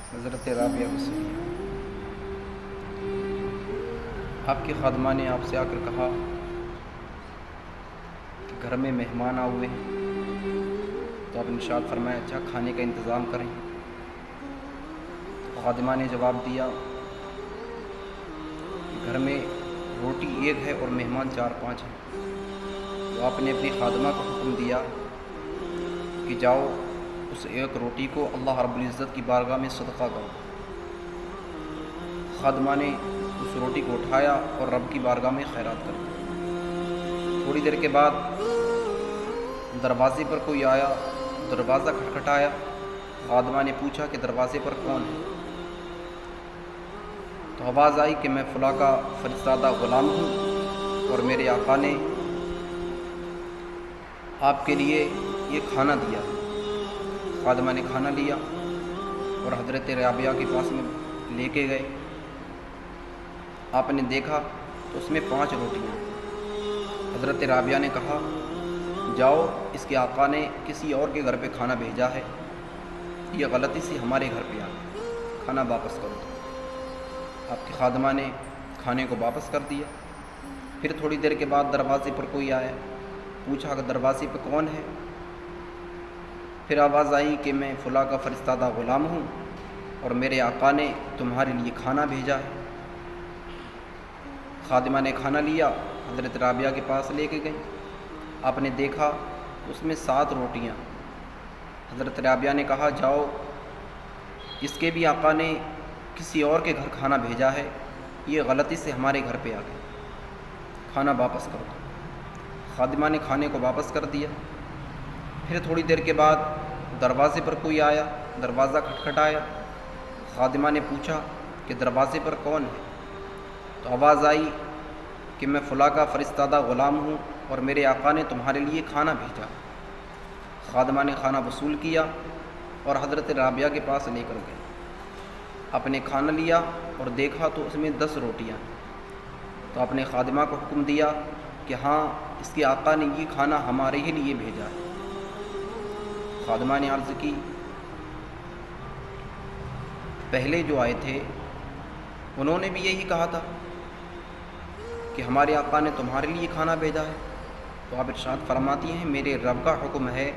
حضرت رابعہ بصریہ، آپ کی خادمہ نے آپ سے آ کر کہا کہ گھر میں مہمان آئے ہوئے ہیں، تو آپ نے ارشاد فرمایا اچھا کھانے کا انتظام کریں۔ تو خادمہ نے جواب دیا کہ گھر میں روٹی ایک ہے اور مہمان 4-5 ہیں۔ تو آپ نے اپنی خادمہ کو حکم دیا کہ جاؤ اس ایک روٹی کو اللہ رب العزت کی بارگاہ میں صدقہ کرو۔ خادمہ نے اس روٹی کو اٹھایا اور رب کی بارگاہ میں خیرات کر دی۔ تھوڑی دیر کے بعد دروازے پر کوئی آیا، دروازہ کھٹکھٹایا۔ خادمہ نے پوچھا کہ دروازے پر کون ہے؟ تو آواز آئی کہ میں فلاں کا فرزادہ غلام ہوں اور میرے آقا نے آپ کے لیے یہ کھانا دیا۔ خادمہ نے کھانا لیا اور حضرت رابعہ کے پاس میں لے کے گئے۔ آپ نے دیکھا تو اس میں 5 روٹیاں۔ حضرت رابعہ نے کہا جاؤ اس کے آقا نے کسی اور کے گھر پہ کھانا بھیجا ہے، یہ غلطی سے ہمارے گھر پہ آ گیا، کھانا واپس کر دو۔ آپ کی خادمہ نے کھانے کو واپس کر دیا۔ پھر تھوڑی دیر کے بعد دروازے پر کوئی آیا، پوچھا کہ دروازے پہ کون ہے؟ پھر آواز آئی کہ میں فلاں کا فرزادہ غلام ہوں اور میرے آقا نے تمہارے لیے کھانا بھیجا ہے۔ خادمہ نے کھانا لیا، حضرت رابعہ کے پاس لے کے گئی۔ آپ نے دیکھا اس میں 7 روٹیاں۔ حضرت رابعہ نے کہا جاؤ اس کے بھی آقا نے کسی اور کے گھر کھانا بھیجا ہے، یہ غلطی سے ہمارے گھر پہ آ گیا، کھانا واپس کر دو۔ خادمہ نے کھانے کو واپس کر دیا۔ پھر تھوڑی دیر کے بعد دروازے پر کوئی آیا، دروازہ کھٹکھٹایا۔ خادمہ نے پوچھا کہ دروازے پر کون ہے؟ تو آواز آئی کہ میں فلاں کا فرزادہ غلام ہوں اور میرے آقا نے تمہارے لیے کھانا بھیجا۔ خادمہ نے کھانا وصول کیا اور حضرت رابعہ کے پاس لے کر گئے۔ آپ نے کھانا لیا اور دیکھا تو اس میں 10 روٹیاں۔ تو آپ نے خادمہ کو حکم دیا کہ ہاں اس کے آقا نے یہ کھانا ہمارے ہی لیے بھیجا ہے۔ خادمہ نے عرض کی پہلے جو آئے تھے انہوں نے بھی یہی کہا تھا کہ ہمارے آقا نے تمہارے لیے کھانا بھیجا ہے۔ تو آپ ارشاد فرماتی ہیں میرے رب کا حکم ہے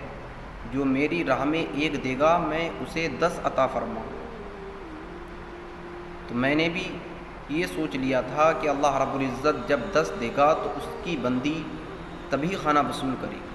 جو میری راہ میں 1 دے گا میں اسے 10 عطا فرماؤں۔ تو میں نے بھی یہ سوچ لیا تھا کہ اللہ رب العزت جب 10 دے گا تو اس کی بندی تبھی کھانا وصول کرے گی۔